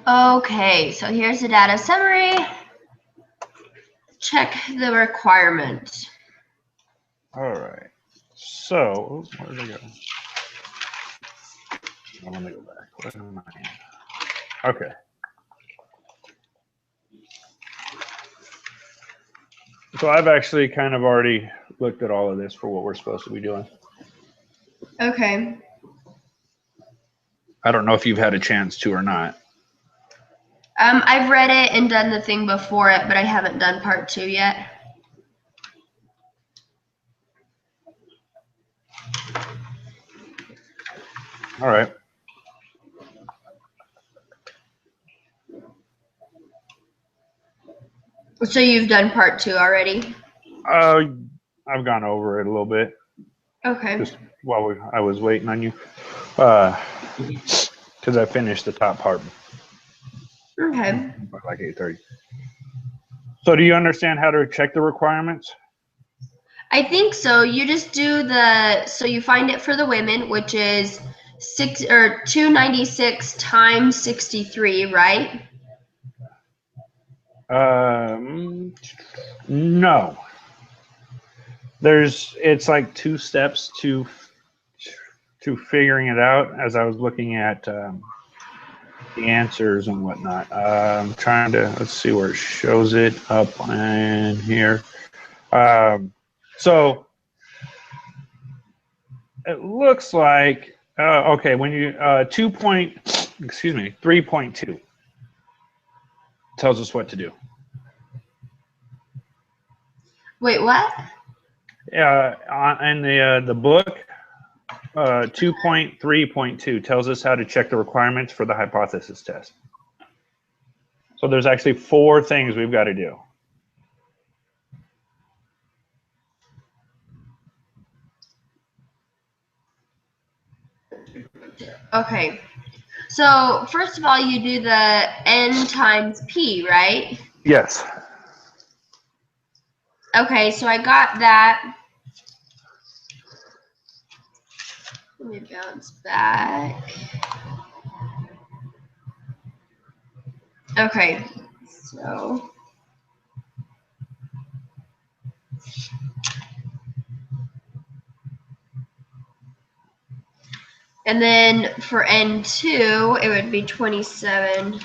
Okay, so here's the data summary. Check the requirements. All right. So, where did I go? I want to go back. Where am I? Okay. So I've actually kind of already looked at all of this for what we're supposed to be doing. Okay. I don't know if you've had a chance to or not. I've read it and done the thing before it, but I haven't done part 2 yet. All right. So you've done part 2 already? I've gone over it a little bit. Okay. Just while I was waiting on you. Because I finished the top part. Okay. By like 8:30. So do you understand how to check the requirements? I think so. You just do so you find it for the women, which is 296 times 63, right? No. It's like 2 steps to figuring it out as I was looking at the answers and whatnot. I'm trying to, let's see where it shows it up in here. So it looks like, okay, when you, 3.2 tells us what to do. Wait, what? In the book, 2.3.2 tells us how to check the requirements for the hypothesis test. So there's actually 4 things we've got to do. Okay. So first of all, you do the n times p, right? Yes. Okay, so I got that. Let me bounce back. Okay, so and then for N2, it would be 27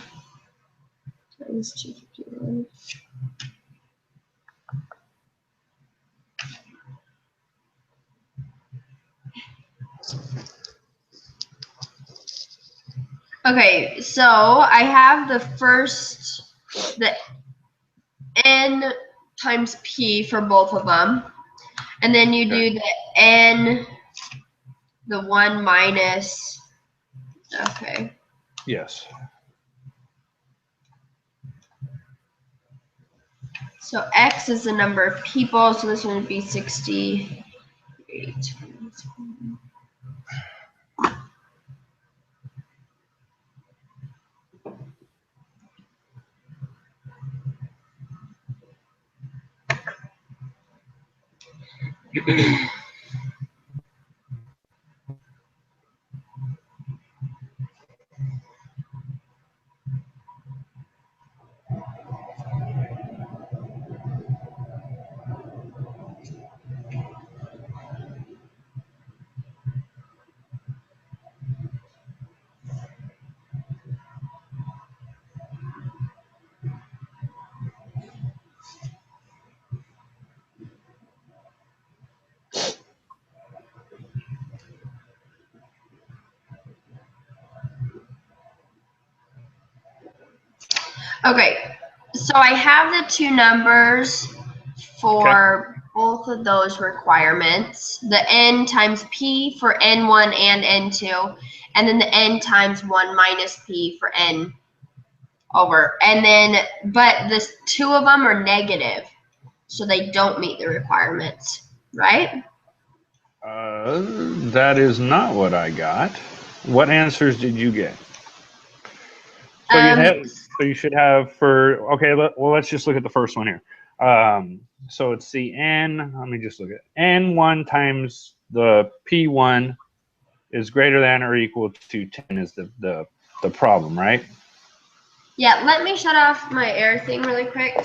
times 251. Okay, so I have the N times P for both of them. And then you do the N, the 1 minus, okay. Yes. So X is the number of people, so this one would be 68. Okay, so I have the 2 numbers for both of those requirements. The N times P for N1 and N2, and then the N times 1 minus P for N over. And then, but the 2 of them are negative, so they don't meet the requirements, right? That is not what I got. What answers did you get? So you should have for, okay, well, let's just look at the first one here. So it's the N, let me just look at N1 times the P1 is greater than or equal to 10 is the problem, right? Yeah, let me shut off my air thing really quick.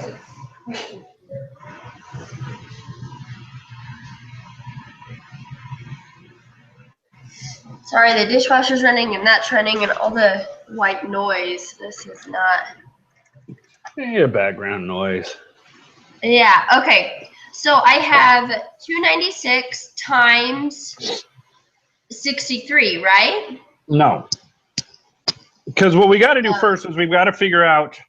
Sorry, the dishwasher's running and that's running and all the white noise. This is not. Yeah, background noise. Yeah, okay. So I have 296 times 63, right? No. Because what we got to do first is we've got to figure out,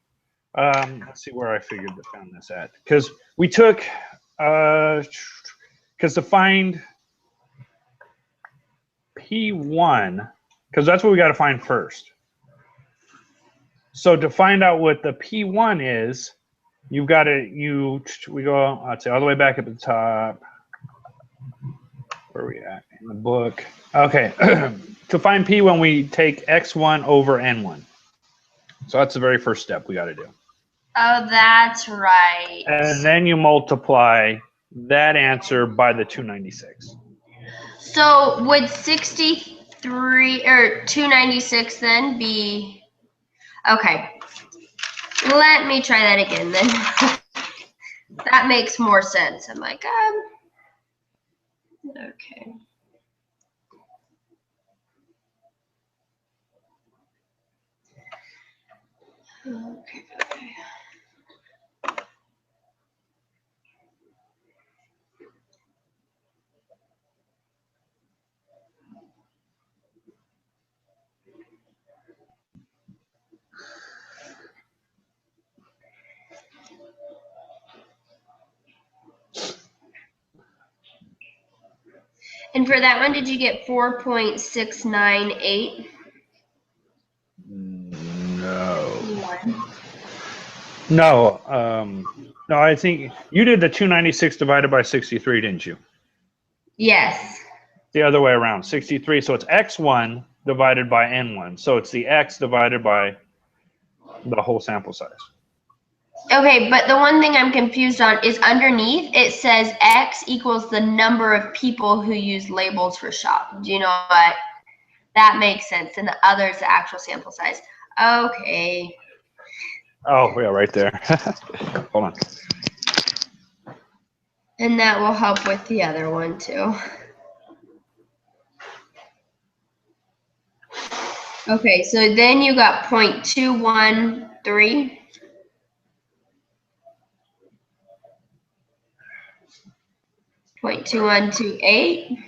let's see where I found this at. Because we took, because to find P1, because that's what we got to find first. So to find out what the P1 is, you've got to, we go, let's say all the way back at the top. Where are we at in the book? Okay. To find P1, we take X1 over N1. So that's the very first step we got to do. Oh, that's right. And then you multiply that answer by the 296. So would 63 or 296 then be, okay. Let me try that again then. That makes more sense. I'm like, okay. Okay. And for that one, did you get 4.698? No. No, I think you did the 296 divided by 63, didn't you? Yes. The other way around, 63. So it's X1 divided by N1. So it's the X divided by the whole sample size. Okay, but the one thing I'm confused on is underneath it says X equals the number of people who use labels for shop. Do you know what? That makes sense. And the other is the actual sample size. Okay. Oh, yeah, right there. Hold on. And that will help with the other one too. Okay, so then you got 0.213. 0.2128.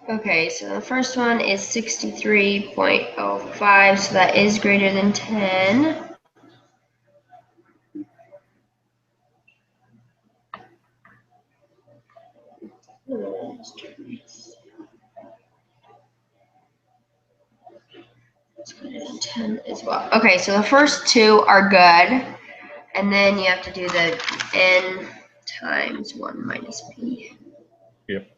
Okay, so the first one is 63.05, so that is greater than 10. It's greater than 10 as well. Okay, so the first two are good. And then you have to do the n times 1 minus p. Yep.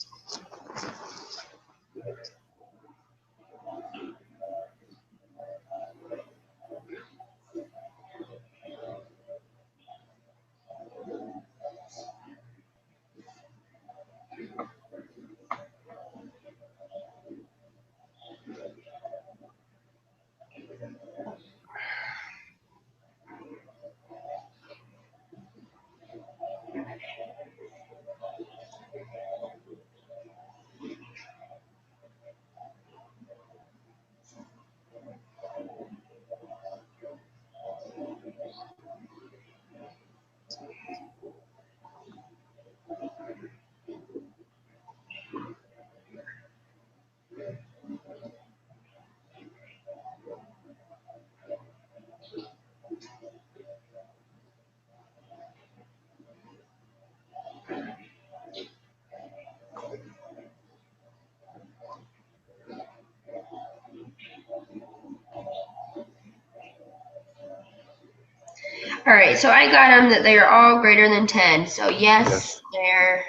All right, so I got them that they are all greater than 10. So yes. Their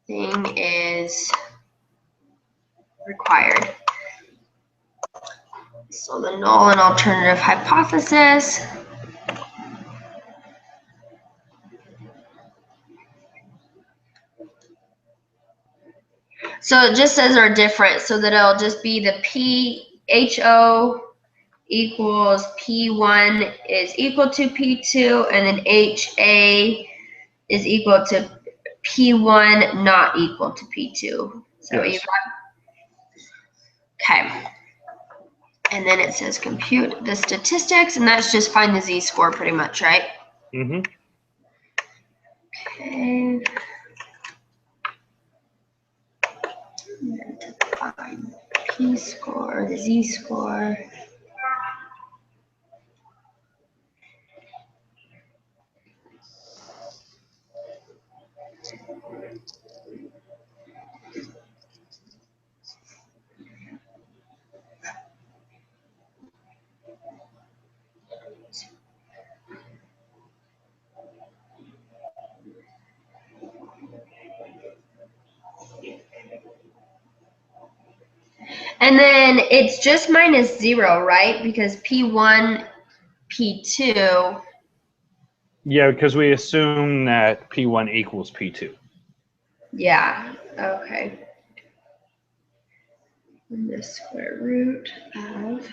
thing is required. So the null and alternative hypothesis. So it just says are different, so that it'll just be the PHO equals P1 is equal to P2, and then HA is equal to P1 not equal to P2. So Yes. okay. And then it says compute the statistics, and that's just find the z-score pretty much, right? Mm-hmm. Okay. And then to find the p-score, the z-score. And then it's just minus 0, right? Because P1, P2. Yeah, because we assume that P1 equals P2. Yeah, okay. And the square root of.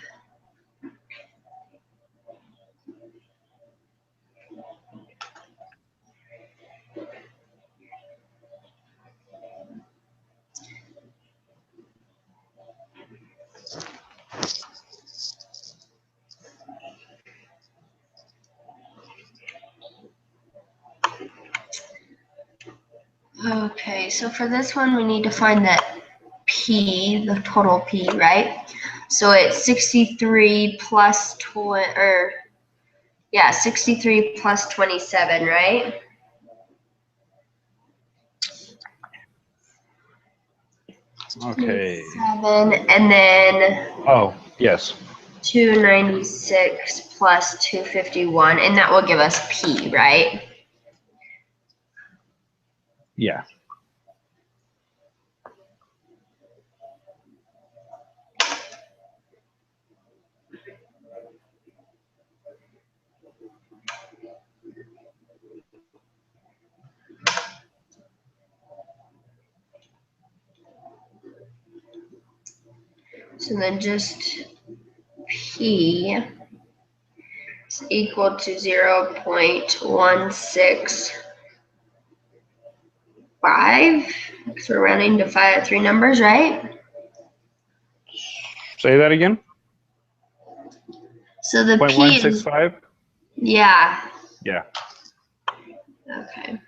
Okay, so for this one, we need to find that P, the total P, right? So it's 63 plus 63 plus 27, right? Okay. 7, and then Oh, yes. 296 plus 251, and that will give us P, right? Yeah. So then just P is equal to 0.165, because we're rounding to three numbers, right? Say that again. So the P is, 0.165? yeah, Yeah. okay.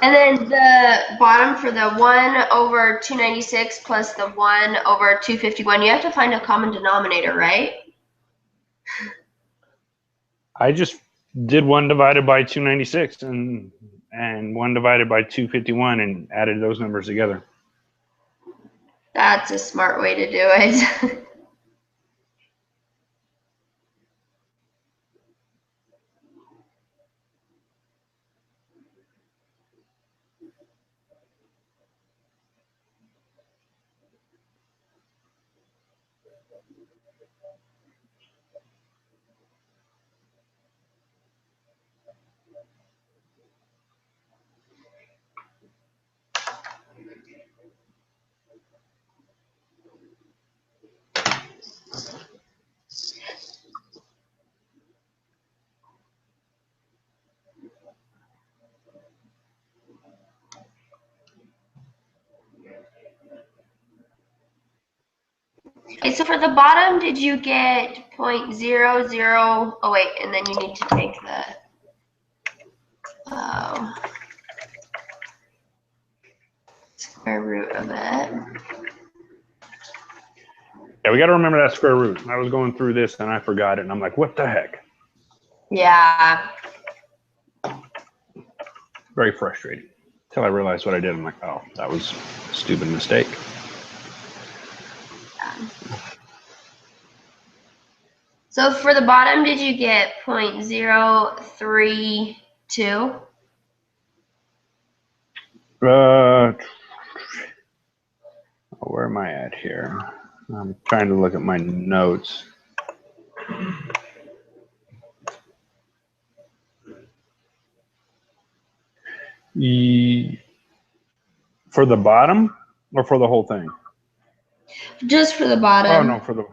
And then the bottom for the 1 over 296 plus the 1 over 251, you have to find a common denominator, right? I just did 1 divided by 296 and 1 divided by 251 and added those numbers together. That's a smart way to do it. Okay, so for the bottom, did you get 0.00? Oh wait, and then you need to take the square root of it. Yeah, we got to remember that square root. I was going through this and I forgot it, and I'm like, what the heck? Yeah. Very frustrating. Until I realized what I did. I'm like, oh, that was a stupid mistake. So for the bottom, did you get 0.032? Where am I at here? I'm trying to look at my notes. For the bottom or for the whole thing? Just for the bottom. Oh, no, for the...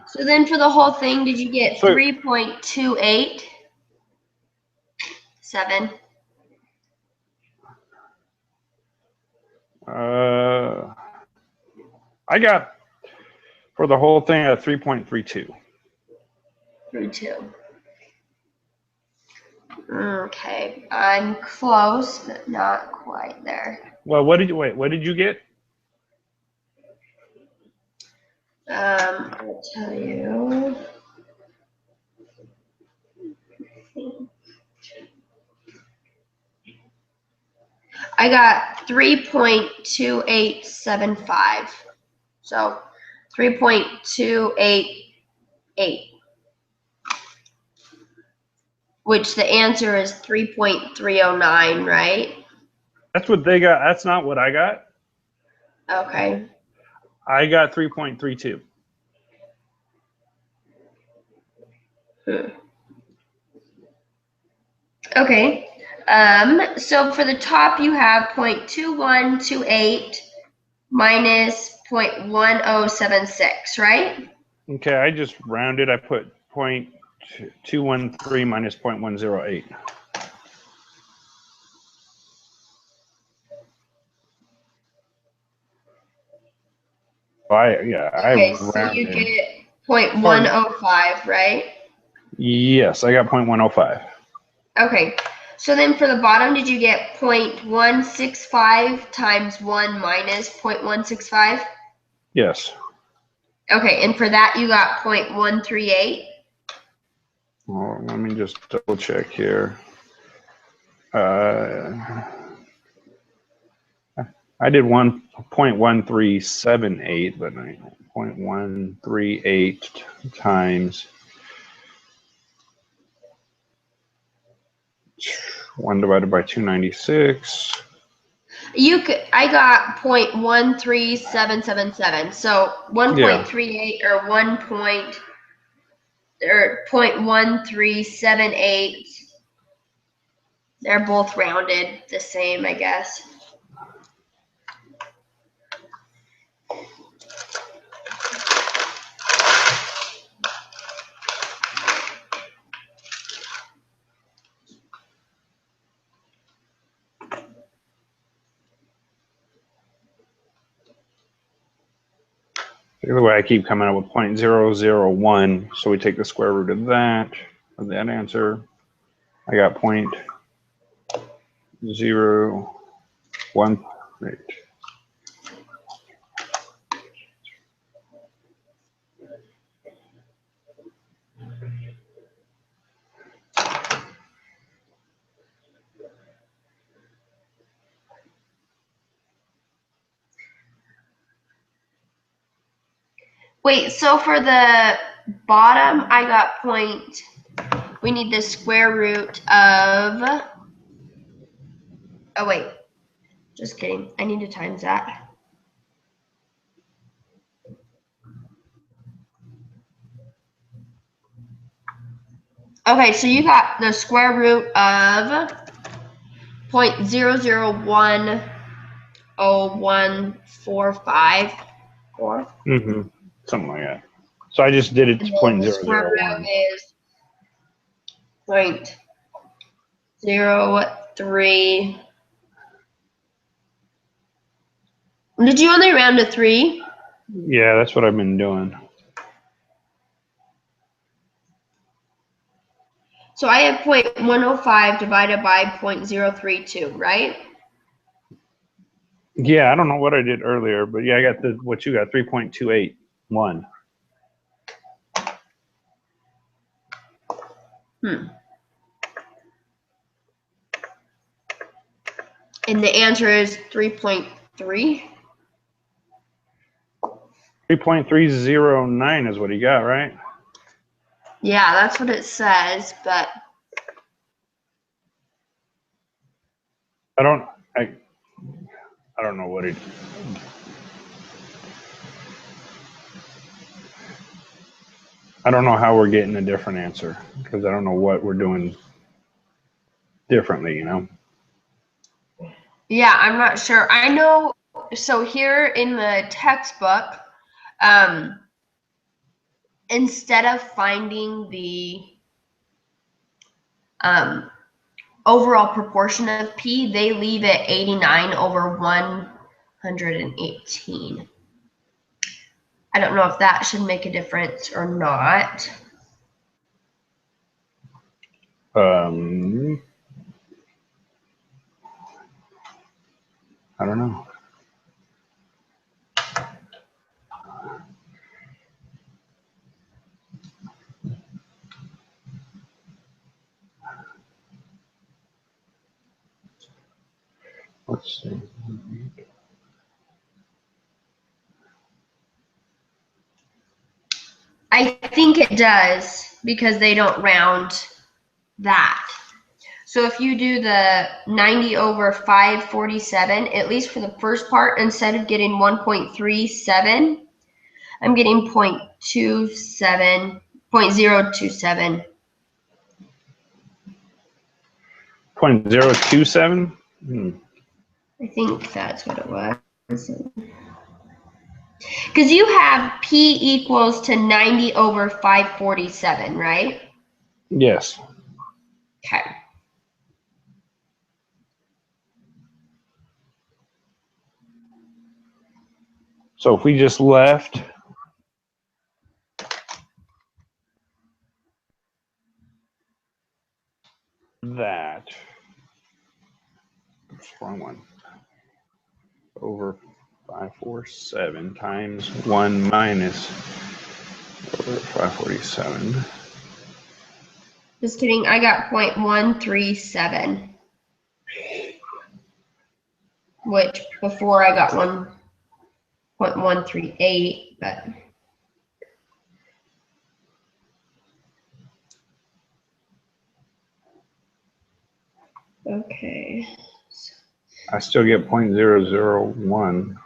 So then for the whole thing, did you get 3.287? I got, for the whole thing, a 3.32. 32. Okay, I'm close, but not quite there. Well, what did you get? I'll tell you. I got 3.2875. So 3.288. Which the answer is 3.309, right? That's what they got. That's not what I got. Okay. I got 3.32. Okay. So for the top, you have 0.2128 minus 0.1076, right? Okay, I just rounded. I put 0.213 minus 0.108. Okay, so rounded. you get 0.105, right? Yes, I got 0.105. Okay, so then for the bottom, did you get 0.165 times 1 minus 0.165? Yes. Okay, and for that, you got 0.138? Well, let me just double check here. I did 1.1378, but 0.138 times 1 divided by 296. I got 0.13777. So 1.38 or 0.1378. They're both rounded the same, I guess. Either way, I keep coming up with 0.001, so we take the square root of that answer. I got .018. Wait, so for the bottom, I got point. We need the square root of. Oh, wait. Just kidding. I need to times that. Okay, so you got the square root of 0.00101454. Mm-hmm. Something like that. So I just did it to And then the square root 0.001. is 0.03. Did you only round to 3? Yeah, that's what I've been doing. So I have 0.105 divided by 0.032, right? Yeah, I don't know what I did earlier, but yeah, I got what you got, 3.281. And the answer is 3.3. 3.309 is what he got, right? Yeah, that's what it says, but I don't know what it. I don't know how we're getting a different answer because I don't know what we're doing differently, you know? yeah, I'm not sure. I know, so here in the textbook, instead of finding the overall proportion of P, they leave it 89 over 118. I don't know if that should make a difference or not. I don't know. Let's see. I think it does because they don't round that. So if you do the 90 over 547, at least for the first part, instead of getting 1.37, I'm getting 0.27. 0.027. 0.027? I think that's what it was. Because you have P equals to 90 over 547, right? Yes. Okay. So if we just left that, wrong one, over 547 times 1 minus over 547. Just kidding. I got 0.137. Which before I got 1.138, but okay. I still get 0.001.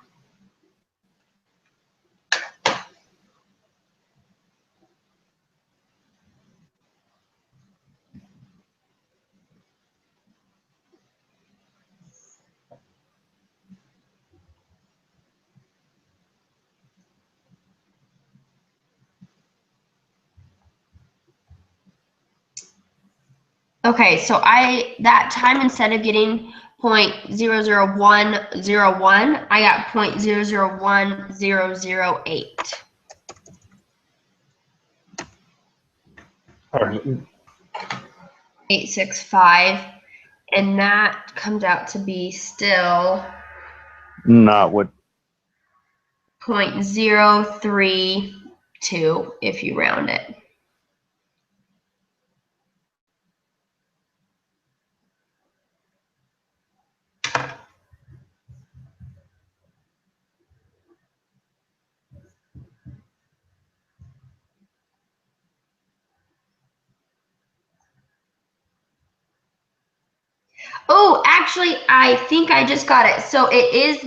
Okay, so that time instead of getting 0.00101, I got 0.001008. All right. 865. And that comes out to be still Not what. 0.032 if you round it. Oh, actually, I think I just got it. So it is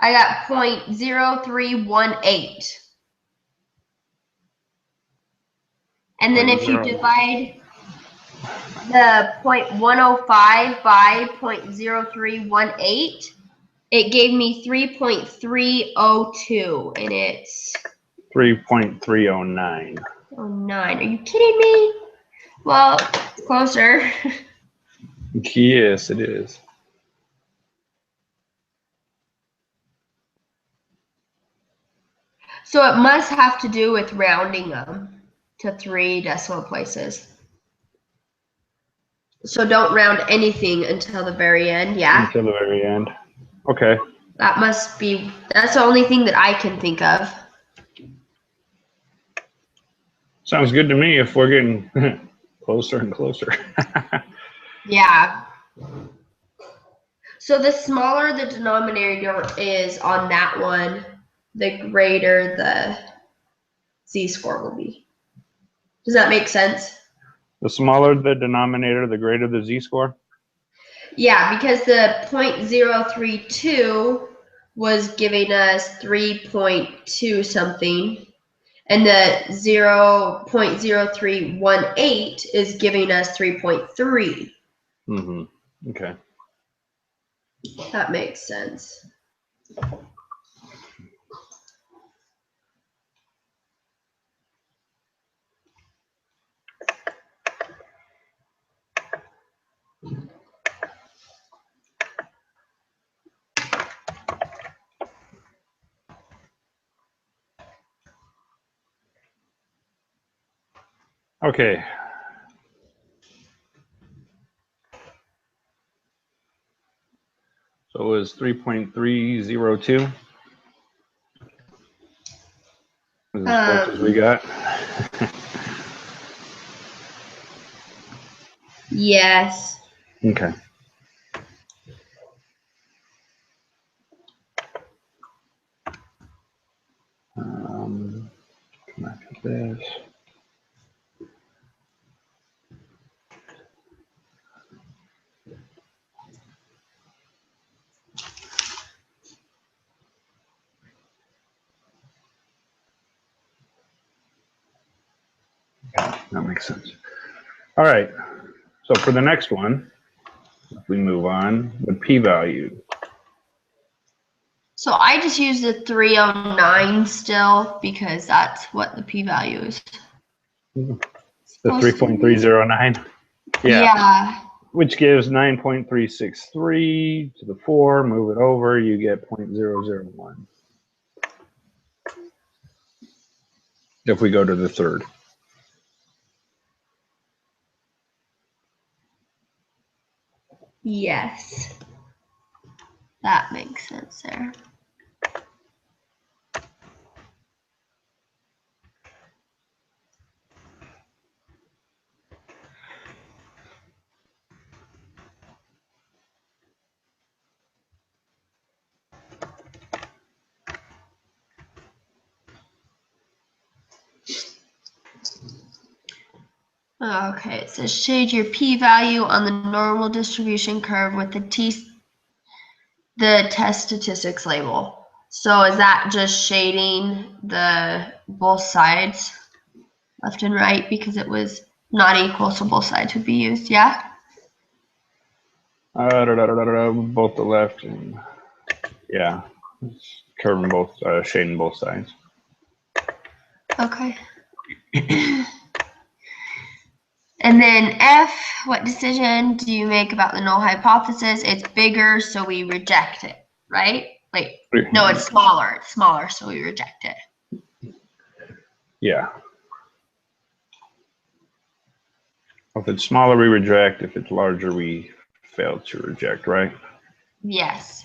I got 0.0318. And then if you divide the 0.105 by 0.0318, it gave me 3.302, and it's 3.309. 09. Are you kidding me? Well, closer. Yes, it is. So it must have to do with rounding them to 3 decimal places. So don't round anything until the very end, yeah? Until the very end. Okay. That's the only thing that I can think of. Sounds good to me if we're getting closer and closer. Yeah. So the smaller the denominator is on that one, the greater the z-score will be. Does that make sense? The smaller the denominator, the greater the z-score? Yeah, because the 0.032 was giving us 3.2 something, and the 0.0318 is giving us 3.3. Mm-hmm. Okay. That makes sense. Okay. So it was 3.302. As close as we got. Yes. Okay. Come back to this. That makes sense. All right. So for the next one, if we move on, the p-value. So I just use the 309 still because that's what the p-value is. The 3.309. Yeah. Which gives 9.363 to the 4. Move it over, you get 0.001. If we go to the third. Yes. That makes sense there. Okay, it says shade your p-value on the normal distribution curve with the test statistics label. So is that just shading the both sides, left and right, because it was not equal, so both sides would be used, yeah? Both the left and yeah, curving both, shading both sides. Okay. And then F, what decision do you make about the null hypothesis? It's bigger, so we reject it, right? Wait, no, it's smaller. It's smaller, so we reject it. Yeah. If it's smaller, we reject. If it's larger, we failed to reject, right? Yes.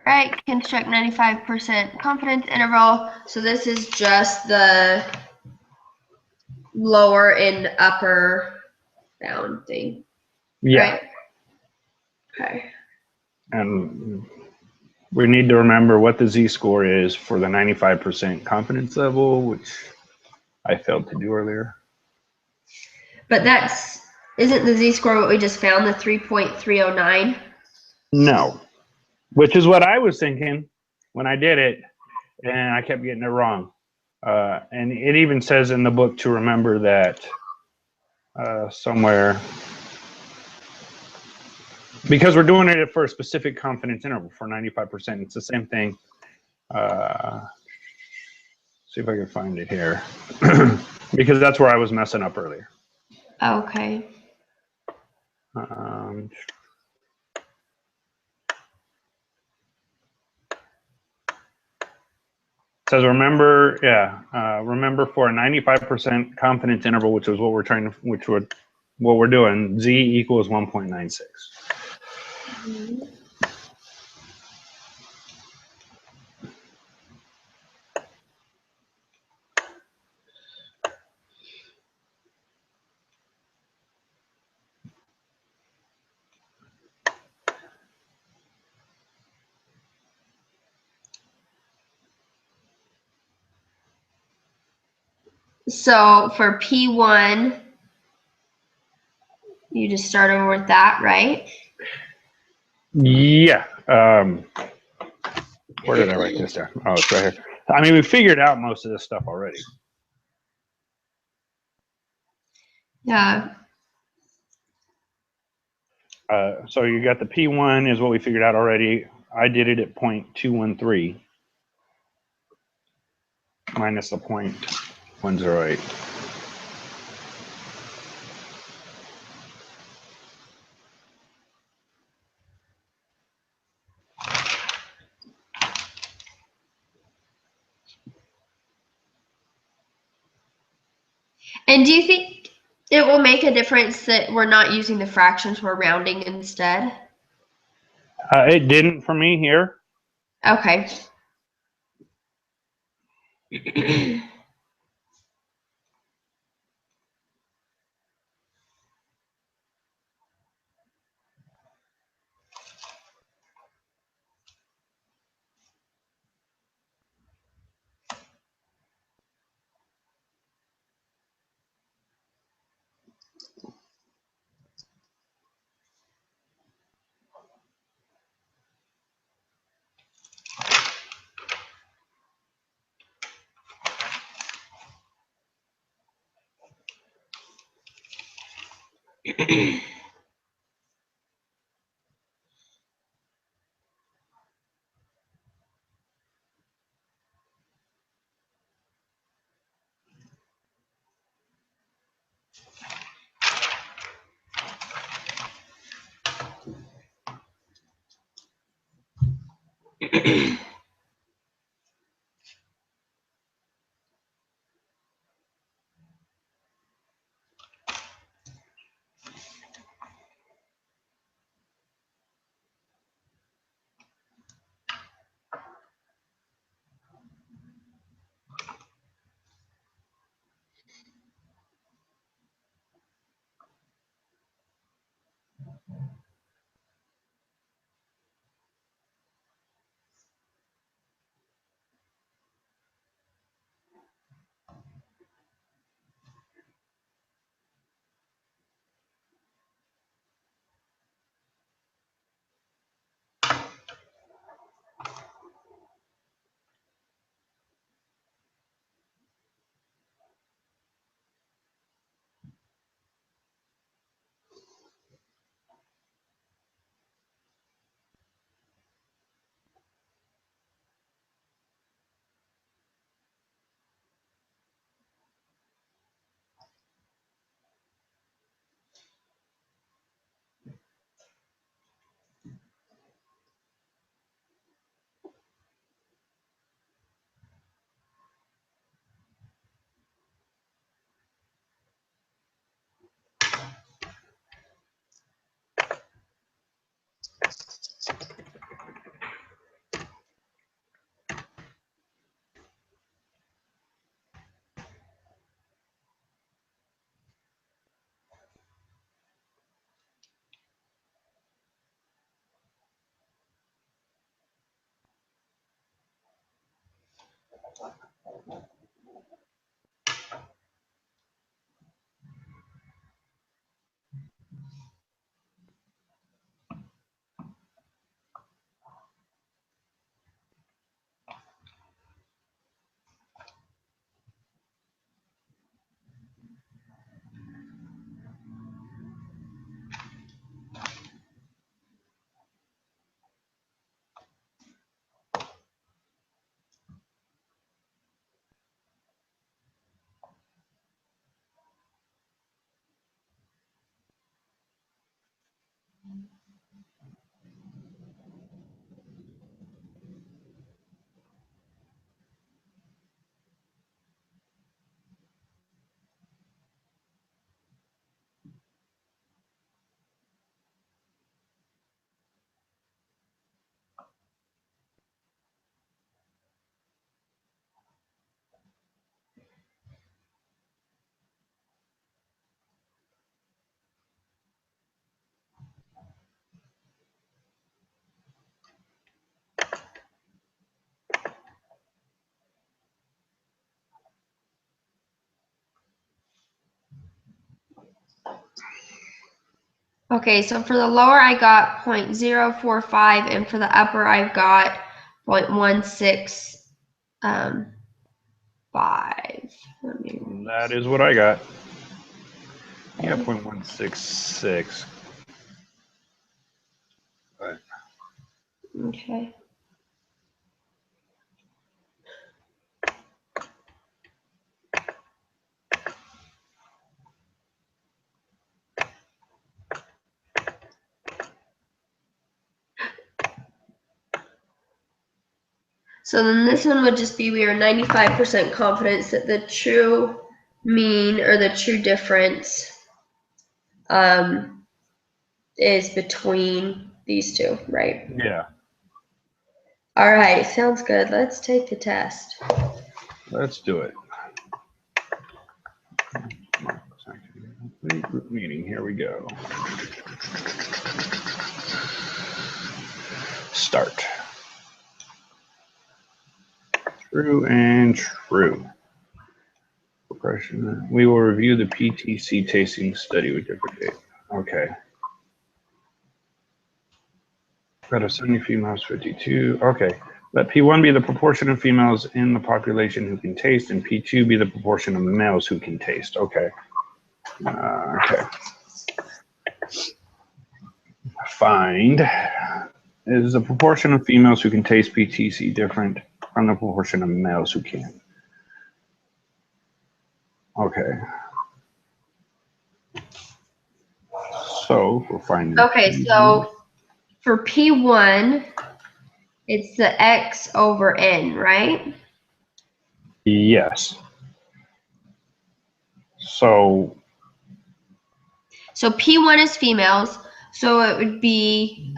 Right, construct 95% confidence interval. So this is just the lower and upper bound thing. Yeah. Right? Okay. And we need to remember what the z-score is for the 95% confidence level, which I failed to do earlier. But isn't the z-score what we just found, the 3.309? No, which is what I was thinking when I did it, and I kept getting it wrong. And it even says in the book to remember that somewhere, because we're doing it for a specific confidence interval for 95%. It's the same thing. See if I can find it here, because that's where I was messing up earlier. Okay. Says remember, remember for a 95% confidence interval, which is what we're trying to, what we're doing, z equals 1.96. So for P1, you just start over with that, right? Yeah. Where did I write this down? Oh, it's right here. I mean, we figured out most of this stuff already. Yeah. So you got the P1 is what we figured out already. I did it at 0.213 minus the 0.108. And do you think it will make a difference that we're not using the fractions, we're rounding instead? It didn't for me here. Okay. Okay, so for the lower I got 0.045 and for the upper I've got 0.165. That is what I got. Yeah, 0.166. But Okay. So then this one would just be, we are 95% confidence that the true mean or the true difference is between these two, right? yeah, All right, sounds good. Let's take the test. let's do it. Group meeting, here we go. Start. True and true. Question. We will review the PTC tasting study with different date. Okay. Out of 70 females, 52. Okay. Let P1 be the proportion of females in the population who can taste, and P2 be the proportion of males who can taste. Okay. Okay. Find is the proportion of females who can taste PTC different from the proportion of males who can. Okay. So we're finding. Okay, so for P1, it's the X over N, right? Yes. So P1 is females, so it would be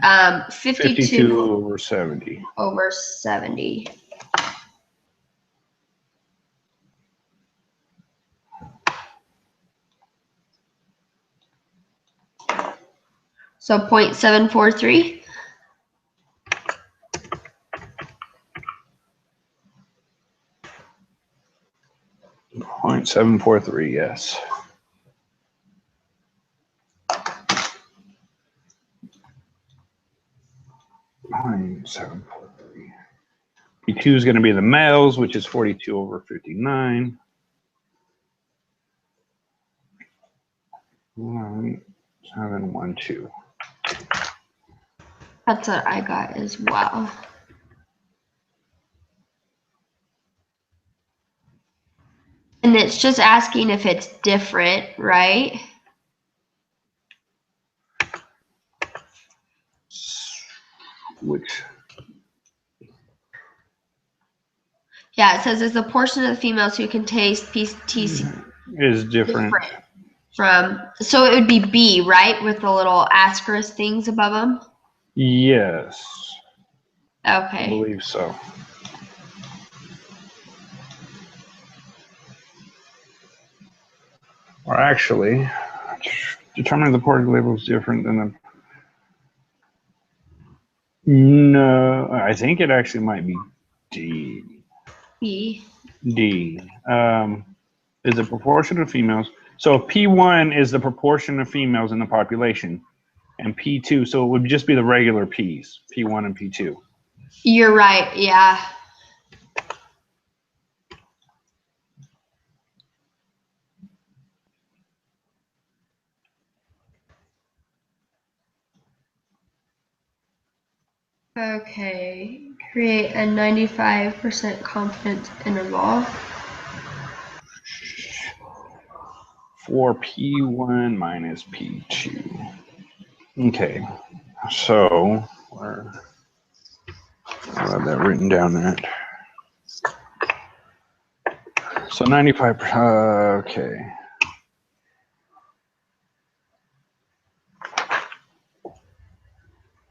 52 over 70. over 70. So 0.743. 0.743, yes. P2 is going to be the males, which is 42 over 59. 712. That's what I got as well. And it's just asking if it's different, right? Which? Yeah, it says it's the portion of the females who can taste PTC Is different. From, so it would be B, right? With the little asterisk things above them? Yes. Okay. I believe so. Or actually, determining the part label is different than the. No, I think it actually might be D. B. D. Is the proportion of females. So P1 is the proportion of females in the population, and P2, so it would just be the regular Ps, P1 and P2. You're right, yeah. Okay, create a 95% confidence interval. For P1 minus P2. Okay, so I have that written down there. So 95%, okay.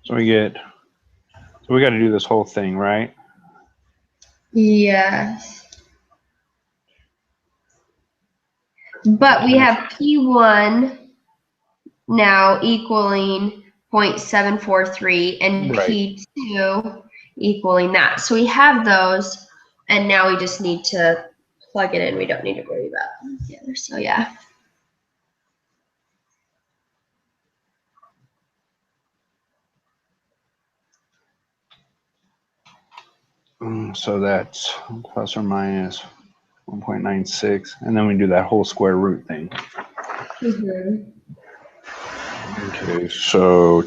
So we got to do this whole thing, right? Yes. But we have P1 now equaling 0.743 and Right. P2 equaling that. So we have those, and now we just need to plug it in. We don't need to worry about the other. So yeah. So that's plus or minus 1.96, and then we do that whole square root thing. Mm-hmm. Okay, so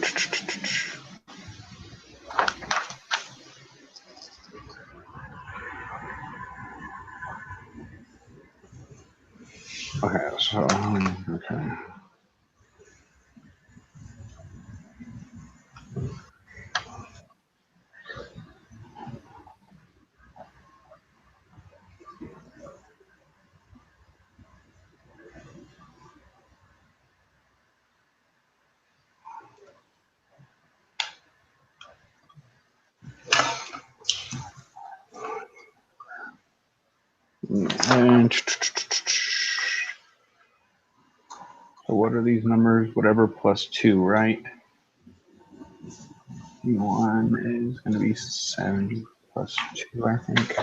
okay. And so what are these numbers? Whatever plus 2, right? 1 is going to be 70 plus 2, I think.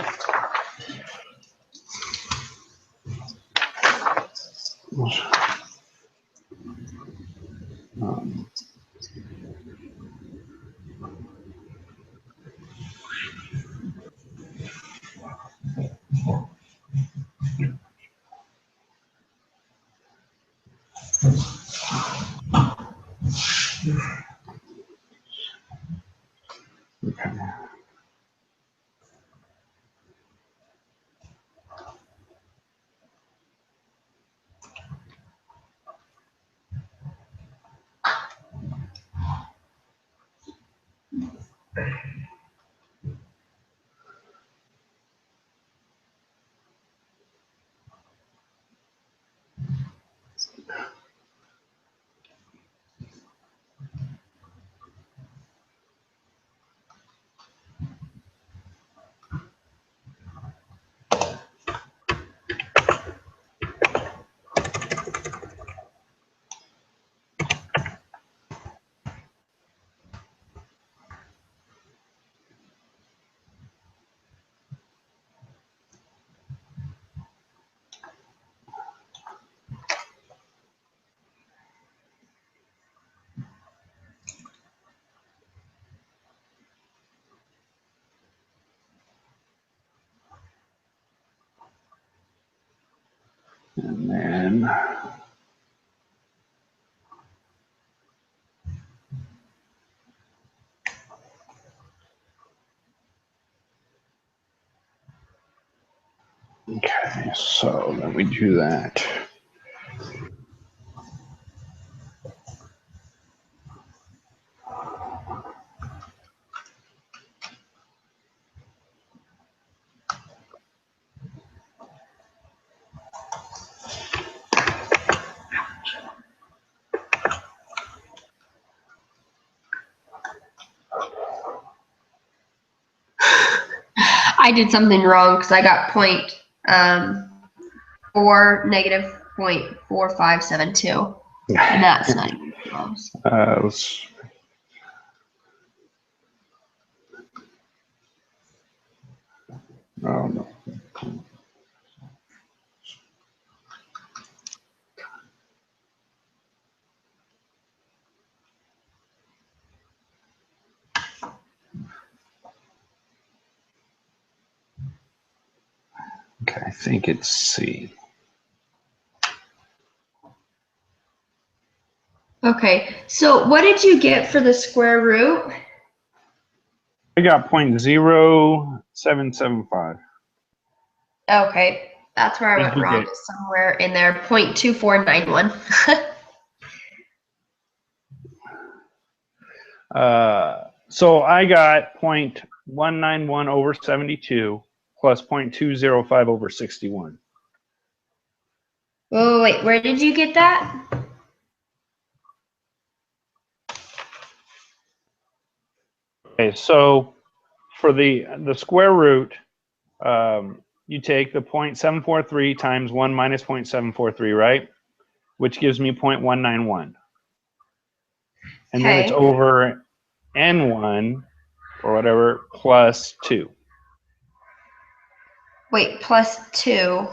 Okay. And then okay, so then we do that. I did something wrong because I got negative 0.4572. And that's not even close. Oh no. think it's C. Okay, so what did you get for the square root? I got 0.0775. Okay, that's where I What went did you wrong, get? somewhere in there, 0.2491. So I got 0.191 over 72 plus 0.205 over 61. Oh, wait, where did you get that? Okay, so for the square root, you take the 0.743 times 1 minus 0.743, right? Which gives me 0.191. And then it's Okay, over n1 or whatever plus 2. wait, plus 2.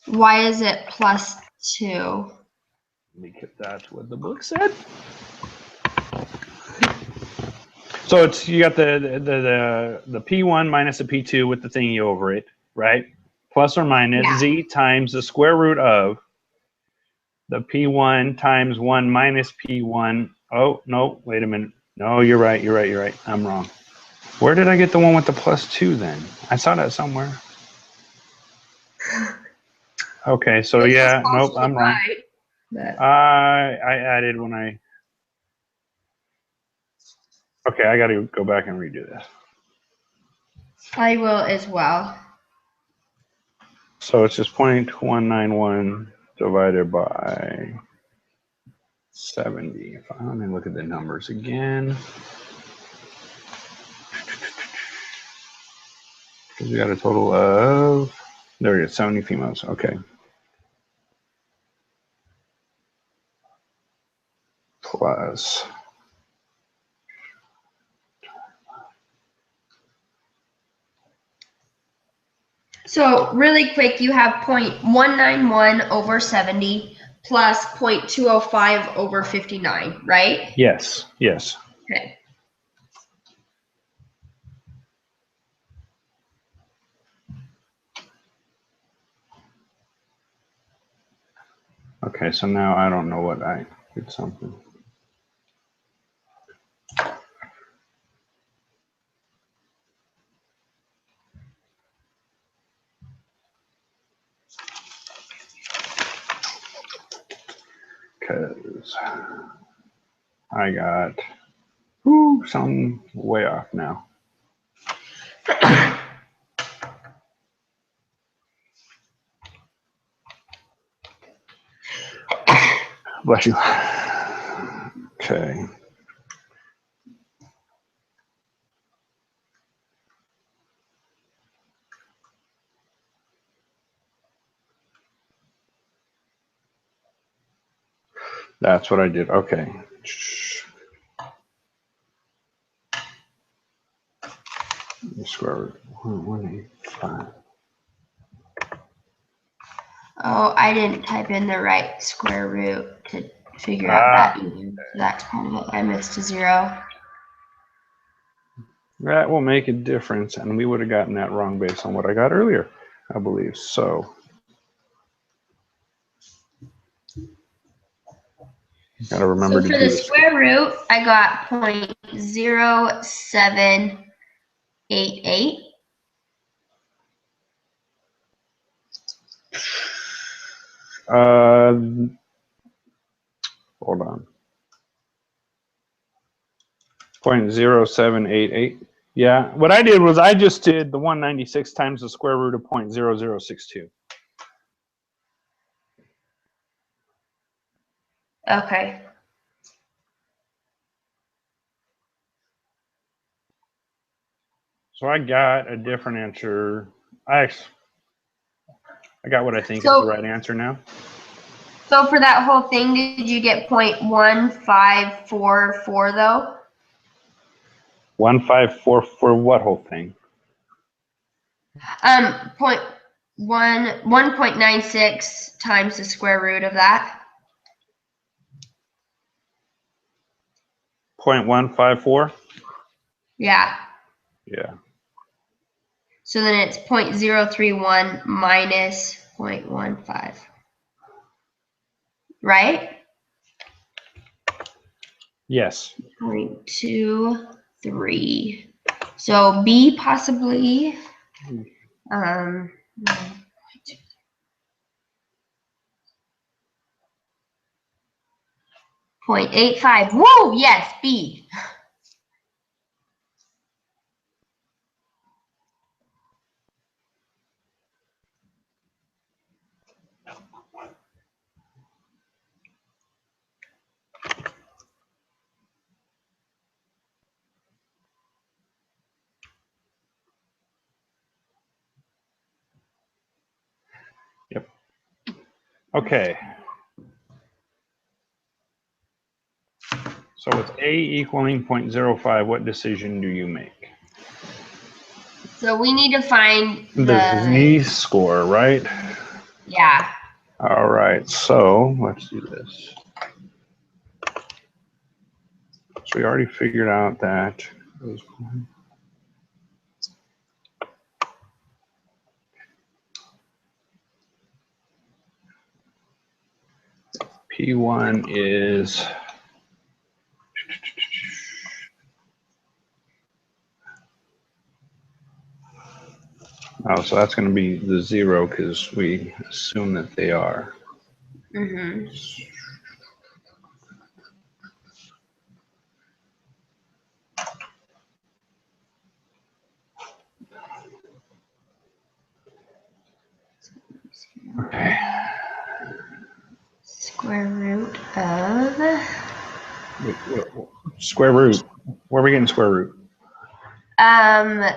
Why is it plus 2? Because that's what the book said. So it's you got the P1 minus the P2 with the thingy over it, right? Plus or minus Yeah. Z times the square root of the P1 times 1 minus P1. Oh, no, wait a minute. No, you're right. I'm wrong. Where did I get the one with the plus 2 then? I saw that somewhere. Okay, so yeah, nope, I'm wrong. Right, I added when I... Okay, I got to go back and redo this. I will as well. So it's just 0.191 divided by 70. Let me look at the numbers again. Because we got a total of... There we go, 70 females. Okay. Plus... So really quick, you have 0.191 over 70 plus 0.205 over 59, right? Yes. Okay. Okay, so now I don't know what I did something. Because I got something way off now. Bless you. Okay. That's what I did. Okay. Square root 185. Oh, I didn't type in the right square root to figure out that either. So that's part of it. I missed a 0. That will make a difference, and we would have gotten that wrong based on what I got earlier, I believe. So, got to remember So to for do the this. square root, I got 0.0788. Hold on. 0.0788. Yeah, what I did was I just did the 196 times the square root of 0.0062. Okay. So I got a different answer. I got what I think is the right answer now. So for that whole thing, did you get 0.1544 though? 154 for what whole thing? 1.96 times the square root of that. 0.154? Yeah. Yeah. So then it's 0.031 minus 0.15. Right? Yes. 0.23. So B possibly. 0.85. Woo! Yes, B. Yep. Okay. So with A equaling 0.05, what decision do you make? So we need to find The z-score, right? Yeah. All right, so let's do this. So we already figured out that P1 is so that's going to be the 0 because we assume that they are. Mm-hmm. Okay. Square root of. Wait, square root. Where are we getting square root?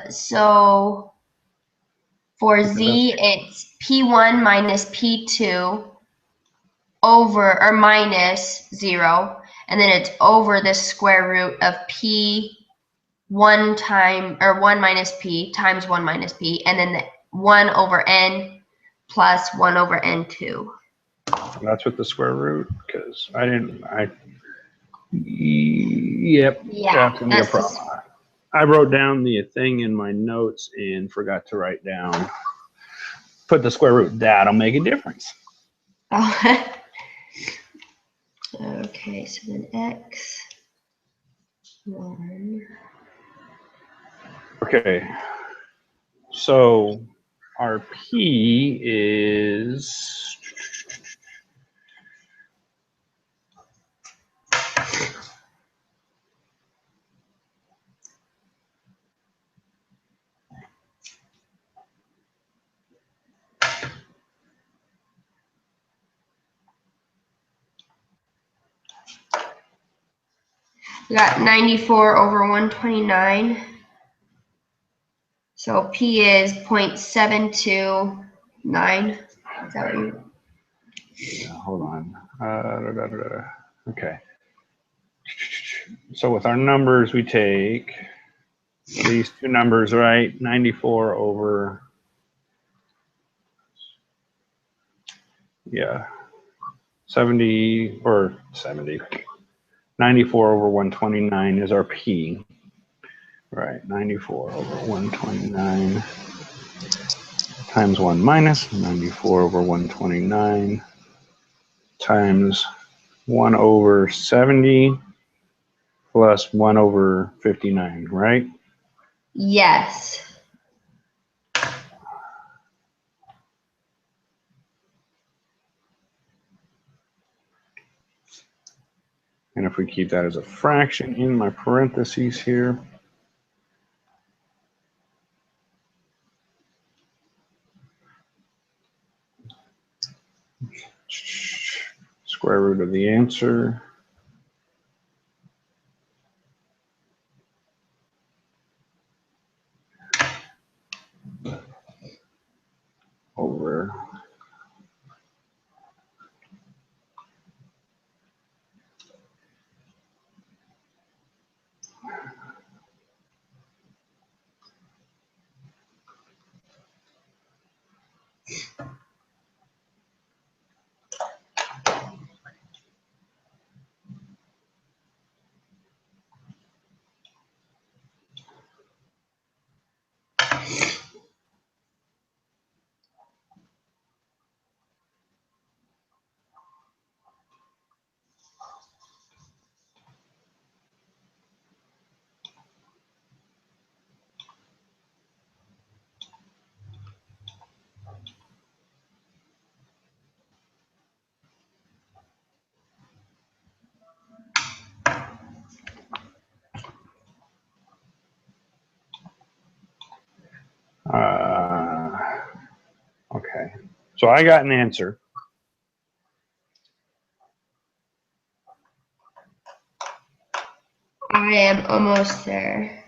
So for Z, it's P1 minus P2 over or minus 0, and then it's over the square root of P1 time or 1 minus P times 1 minus P, and then the 1 over N plus 1 over N2. That's with the square root because yep, Yeah, that's gonna be a problem. I wrote down the thing in my notes and forgot to write down. Put the square root. That'll make a difference. Oh. Okay, so then X 1. Okay, so our P is We got 94 over 129. So P is 0.729. Is that what you? Hold on. Okay. So with our numbers, we take these two numbers, right? 94 over, 70 or 70. 94 over 129 is our P. Right, 94 over 129 times 1 minus 94 over 129 times 1 over 70 plus 1 over 59, right? Yes. And if we keep that as a fraction in my parentheses here, square root of the answer over So I got an answer. I am almost there.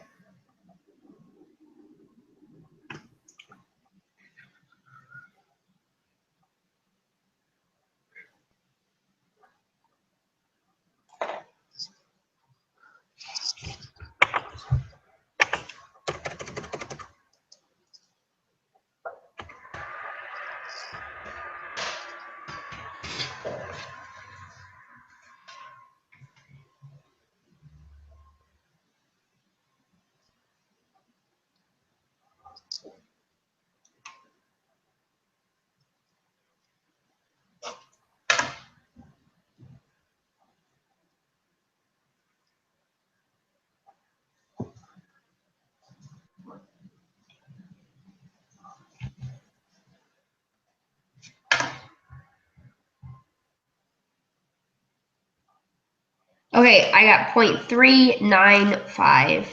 Okay, I got 0.395.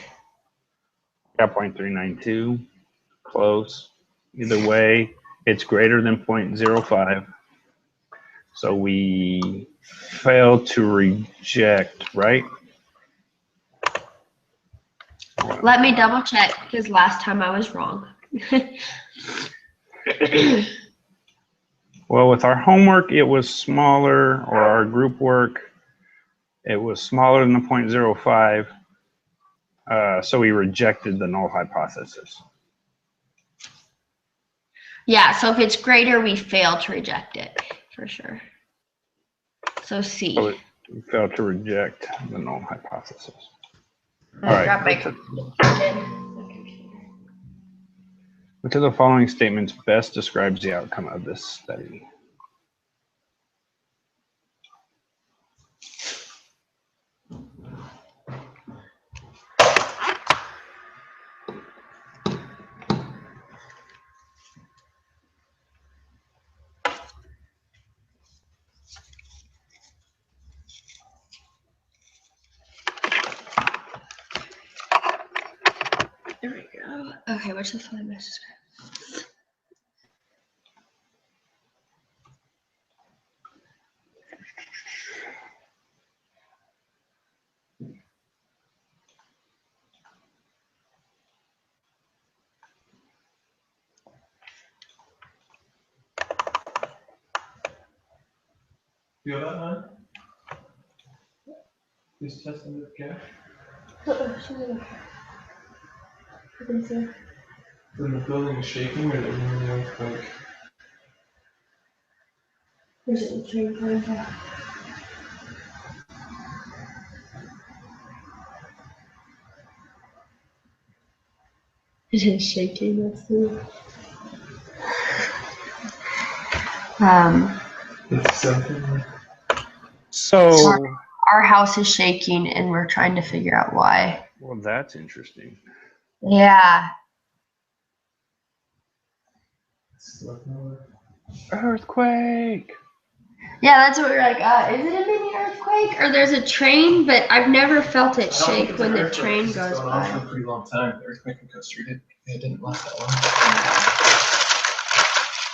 Got 0.392. Close. Either way, it's greater than 0.05. So we failed to reject, right? Let me double check because last time I was wrong. Well, with our homework, it was smaller, or our group work, it was smaller than the 0.05. So we rejected the null hypothesis. Yeah, so if it's greater, we fail to reject it for sure. So C. So we failed to reject the null hypothesis. All I right. got my Which of the following statements best describes the outcome of this study? There we go. Okay, which is the following best describes? You got that, man? This test under the care? When the building is shaking or the earthquake? Where's it train coming from? It is shaking, that's the It's something. So, our house is shaking and we're trying to figure out why. well, that's interesting. Yeah. Earthquake. Yeah, that's what we're like, is it a mini earthquake? Or there's a train, but I've never felt it shake when the train goes It's gone on for by. a pretty long time. The earthquake in Costa Rica, it didn't last that long.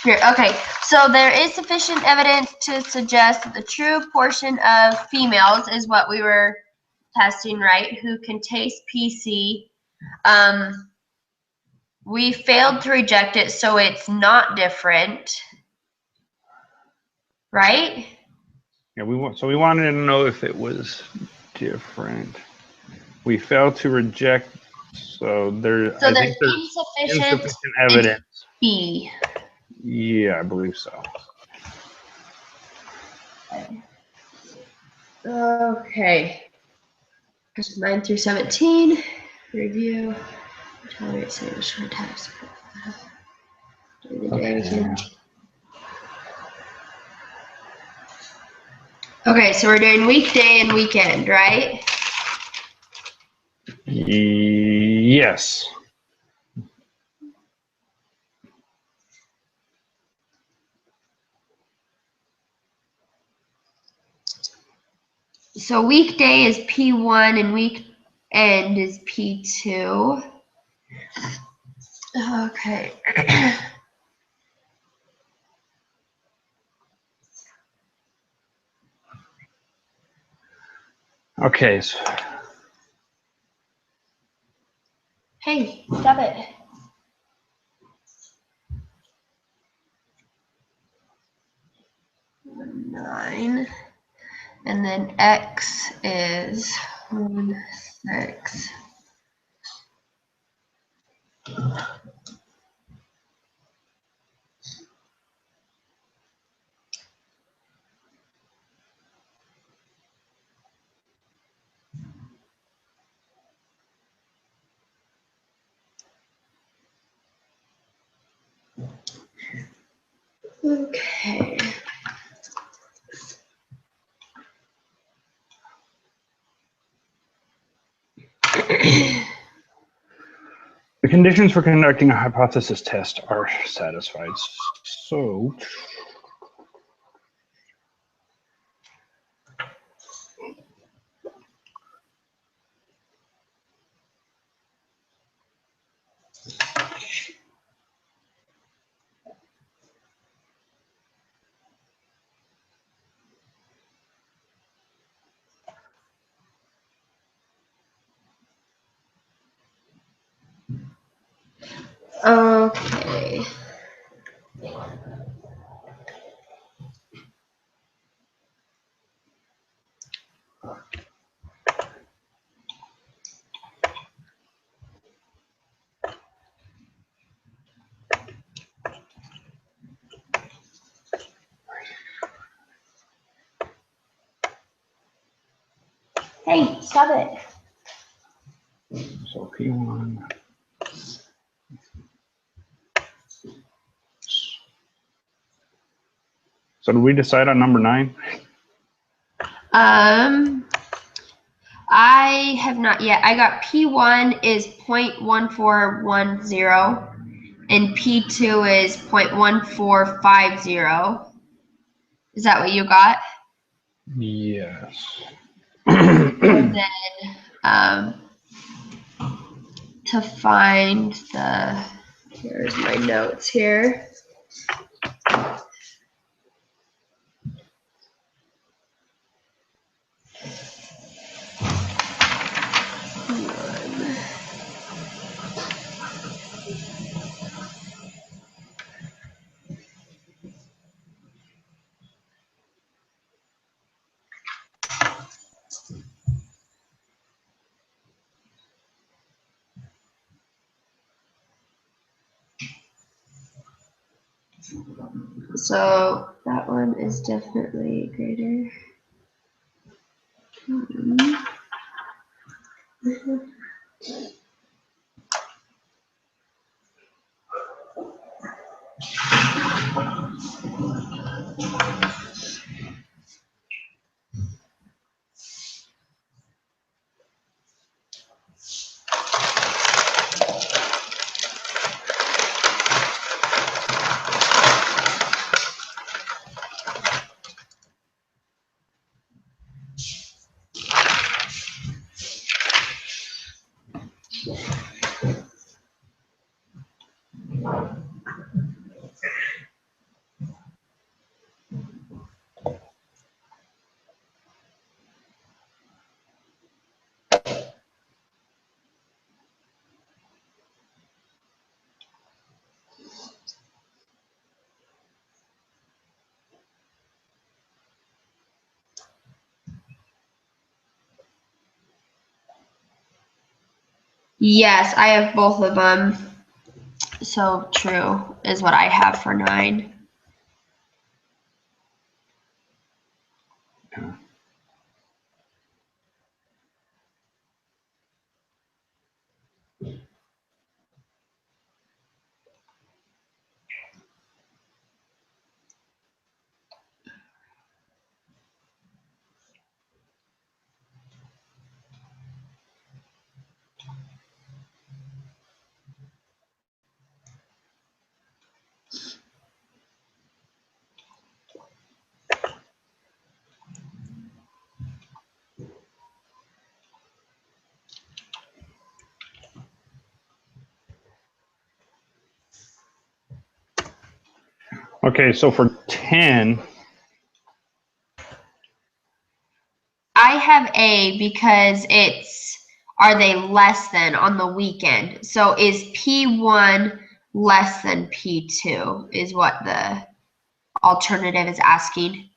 Here, okay, so there is sufficient evidence to suggest that the true portion of females is what we were testing, right? Who can taste PC. We failed to reject it, so it's not different, right? Yeah, we wanted to know if it was different. We failed to reject, so there. So I there's think there's insufficient evidence. B. Yeah, I believe so. Okay. Questions 9 through 17. Review. Tolerate same short text. During the day, we can. Okay, so we're doing weekday and weekend, right? Yes. So weekday is P1 and weekend is P2. Okay. Okay, so Hey, stop it. Nine. And then X is 1, 6. Okay. the conditions for conducting a hypothesis test are satisfied. So Okay. Hey, stop it. So P1. So did we decide on number 9? I have not yet. I got P1 is 0.1410 and P2 is 0.1450. Is that what you got? Yes. And then to find the, here's my notes here. So that one is definitely greater. Yes, I have both of them. So true is what I have for 9. Okay, so for 10, I have A because are they less than on the weekend? So is P1 less than P2 is what the alternative is asking.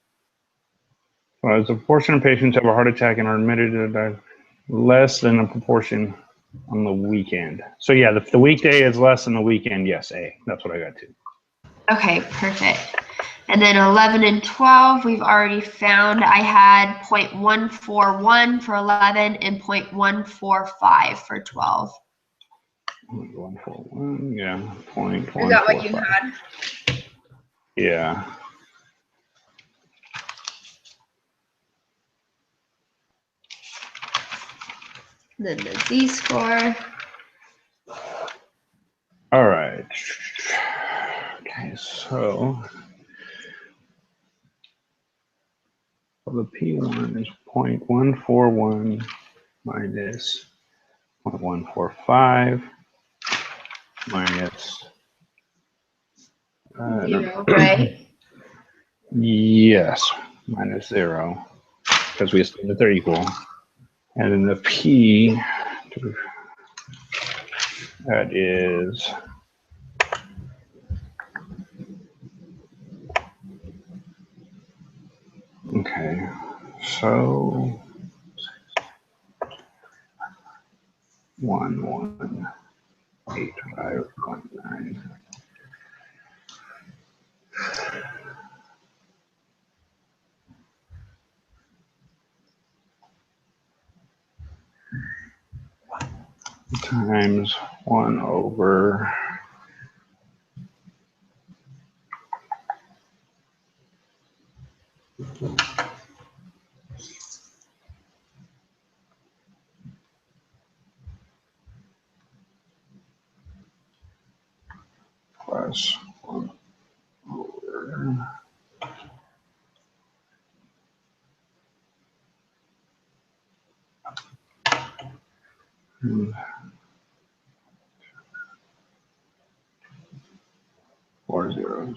Well, as a proportion of patients have a heart attack and are admitted to die, less than a proportion on the weekend. So yeah, the weekday is less than the weekend. Yes, A. That's what I got too. Okay, perfect. And then 11 and 12, we've already found. I had 0.141 for 11 and 0.145 for 12. 141, yeah, 0.145. Is that what you had? Yeah. Then the Z-score. All right. Okay, so the P1 is 0.141 minus 0.145 minus 0, right? Yes, minus 0, because we assume that they're equal. And then the P, that is okay, so 118519. Times 1 over plus 1 over 4 zeros.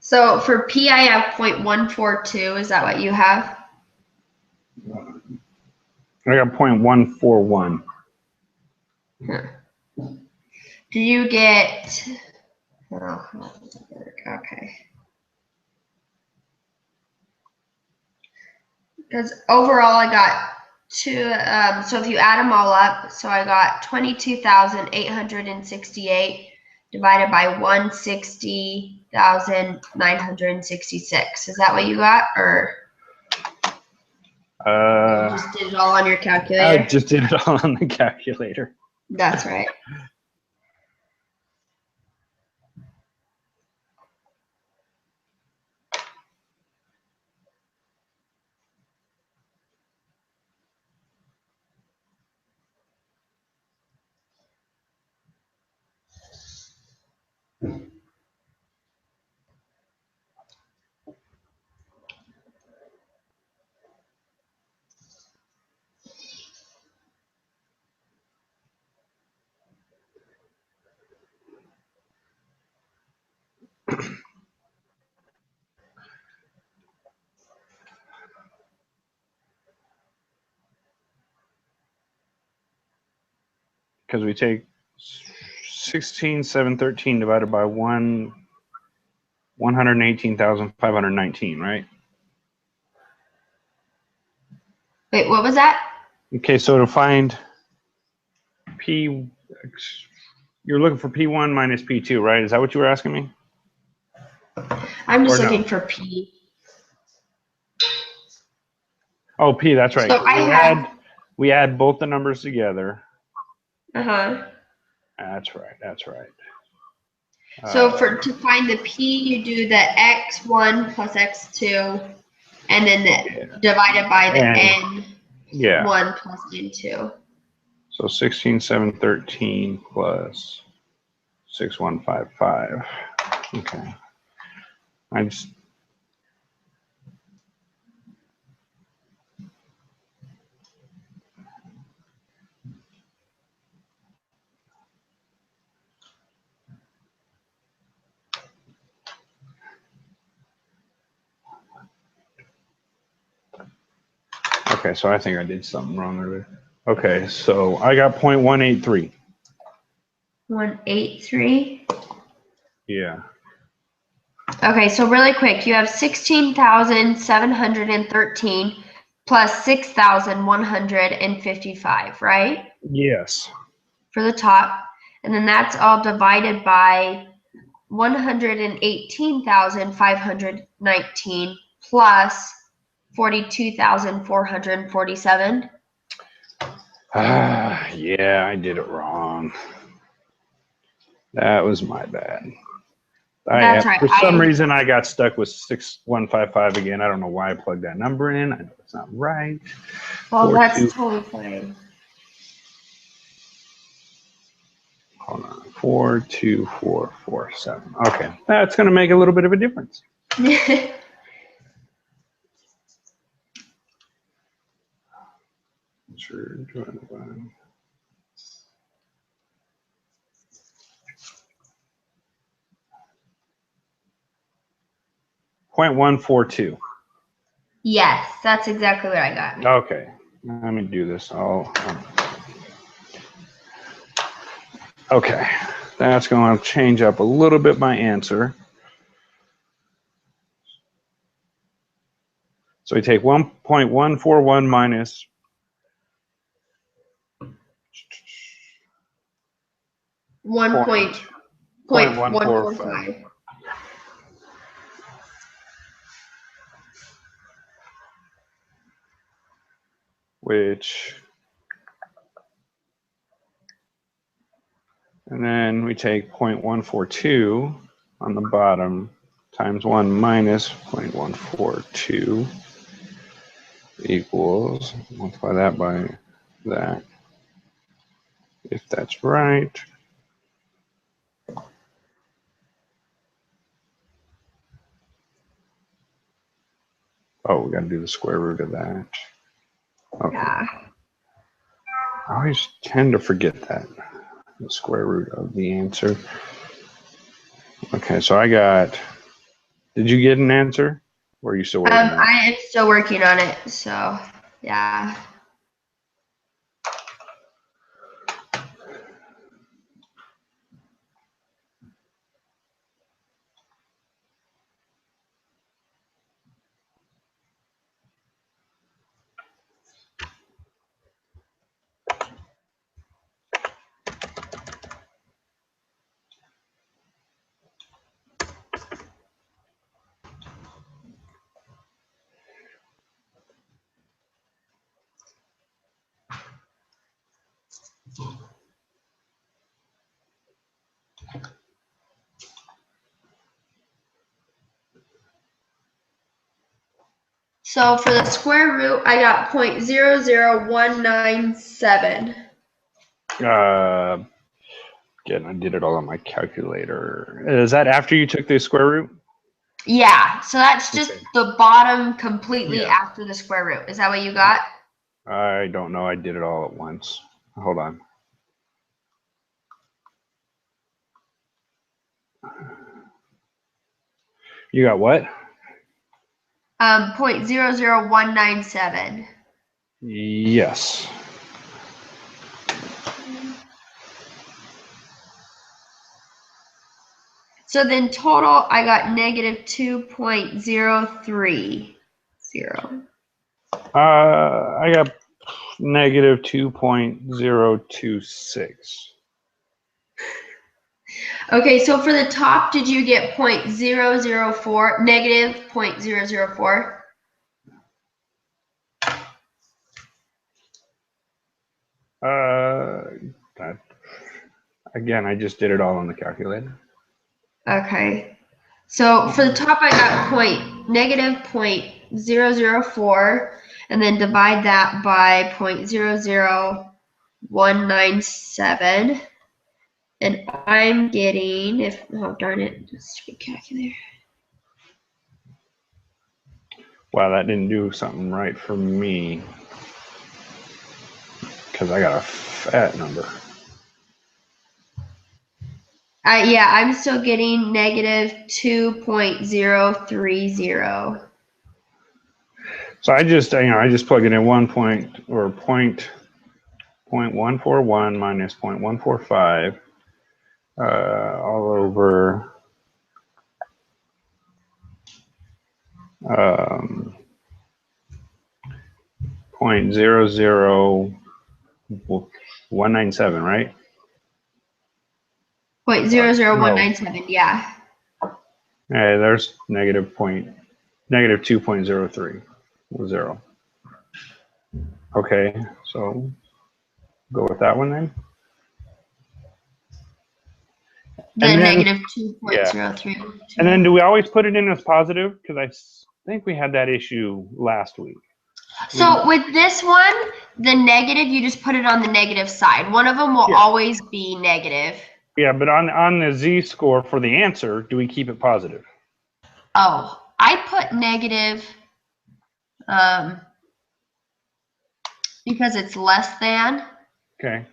So for P, I have 0.142. Is that what you have? I got 0.141. Do you get? Oh, okay. Because overall, I got two. So if you add them all up, so I got 22,868 divided by 160,966. Is that what you got, or you just did it all on your calculator? I just did it all on the calculator. That's right. Because we take 16,713 divided by 118,519, right? Wait, what was that? Okay, so to find P, you're looking for P1 minus P2, right? Is that what you were asking me? I'm just Or no? looking for P. Oh, P, that's right. So We add both the numbers together. Uh-huh. That's right. That's right. So to find the P, you do the x1 plus x2, and then divided by the N. Yeah. n1 plus n2. So 16,713 plus 6,155. Okay. I just. Okay, so I think I did something wrong earlier. Okay, so I got 0.183. 183. Yeah. Okay, so really quick, you have 16,713 plus 6,155, right? Yes. For the top. And then that's all divided by 118,519 plus 42,447. Yeah, I did it wrong. That was my bad. That's right. For some reason, I got stuck with 6,155 again. I don't know why I plugged that number in. I know it's not right. Well, that's totally fine. Hold on. 42447. Okay, that's going to make a little bit of a difference. Sure. 0.142. Yes, that's exactly what I got. Okay, let me do this. Okay, that's going to change up a little bit my answer. So we take 1.141 minus 1.145. Which, and then we take 0.142 on the bottom times 1 minus 0.142 equals, multiply that by that, if that's right. Oh, we got to do the square root of that. Okay. Yeah. I always tend to forget that, the square root of the answer. Okay, so I got, did you get an answer? Or are you still working on it? I am still working on it, so yeah. So for the square root, I got 0.00197. Again, I did it all on my calculator. Is that after you took the square root? Yeah, so that's just Okay. the bottom completely Yeah. after the square root. Is that what you got? I don't know. I did it all at once. Hold on. You got what? 0.00197. Yes. So then total, I got negative 2.030. I got negative 2.026. Okay, so for the top, did you get 0.004, negative 0.004? Again, I just did it all on the calculator. Okay. So for the top, I got negative 0.004, and then divide that by 0.00. 197. And I'm getting, oh darn it, stupid calculator. Wow, that didn't do something right for me. Because I got a fat number. Yeah, I'm still getting negative 2.030. So I just plug it in 0.141 minus 0.145 all over 0.00197, right? 0.00197, yeah. Hey, there's negative 2.03. 0. Okay, so go with that one then. The And then- negative 2.03. And then do we always put it in as positive? Because I think we had that issue last week. So with this one, the negative, you just put it on the negative side. One of them will Yeah. always be negative. Yeah, but on the z-score for the answer, do we keep it positive? Oh, I put negative because it's less than. Okay.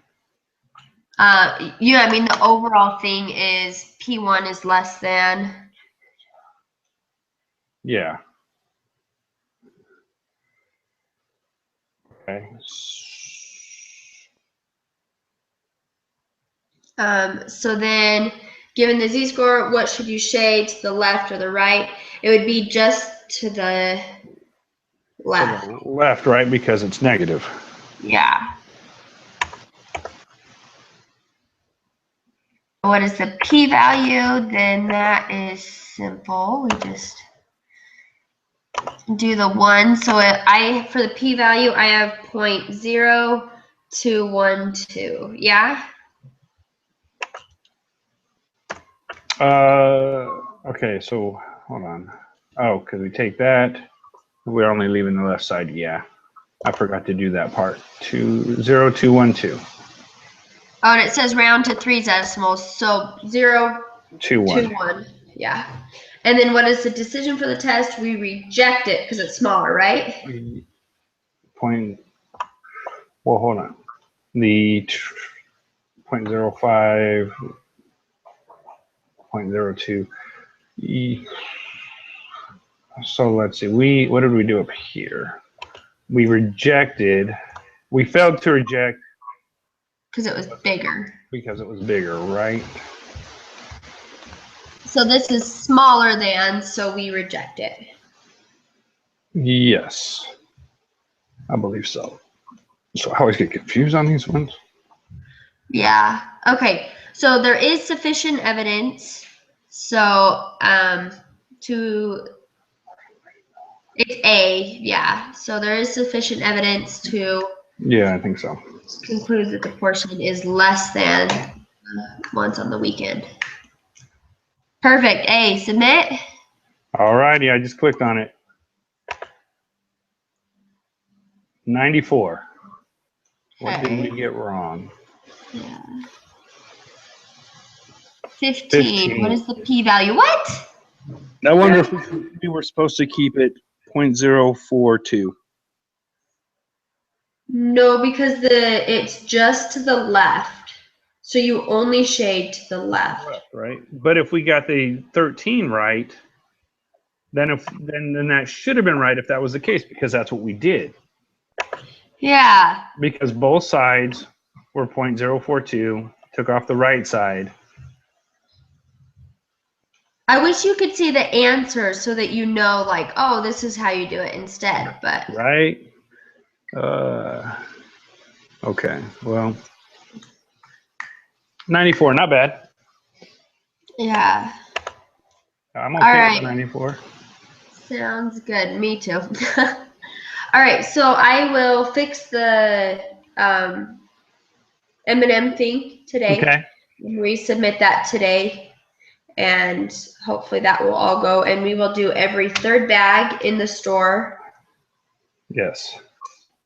Yeah, I mean, the overall thing is P1 is less than. Yeah. Okay. So then, given the z-score, what should you shade to the left or the right? It would be just to the left. To the left, right? Because it's negative. Yeah. What is the p-value? Then that is simple. We just do the 1. So for the p-value, I have 0.0212. Yeah. Okay, so hold on. Oh, because we take that, we're only leaving the left side. Yeah, I forgot to do that part. 0.0212. Oh, and it says round to 3 decimals. So 0.21. Yeah. And then what is the decision for the test? We reject it because it's smaller, right? Well, hold on. The 0.05, 0.02. So let's see. What did we do up here? We failed to reject because it was bigger. Because it was bigger, right? So this is smaller than, so we reject it. Yes, I believe so. So I always get confused on these ones. Yeah. Okay. So there is sufficient evidence. So it's A, yeah. So there is sufficient evidence to Yeah, I think so. conclude that the portion is less than once on the weekend. Perfect. A, submit. All righty, I just clicked on it. 94. What did we get wrong? Yeah. 15. What is the p-value? What? I wonder if we were supposed to keep it 0.042. No, because it's just to the left. So you only shade to the left. Right. But if we got the 13 right, then that should have been right if that was the case, because that's what we did. Yeah. Because both sides were 0.042, took off the right side. I wish you could see the answer so that you know, like, oh, this is how you do it instead. But Right. Okay. Well, 94, not bad. yeah. I'm okay All right. with 94. Sounds good. Me too. All right. So I will fix the M&M thing today. Okay. Resubmit that today. And hopefully that will all go. And we will do every third bag in the store. Yes.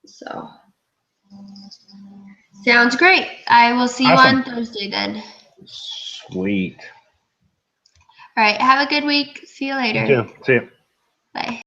So Sounds great. I will see you Awesome. on Thursday then. Sweet. All right. Have a good week. See you You later. too. See you. Bye.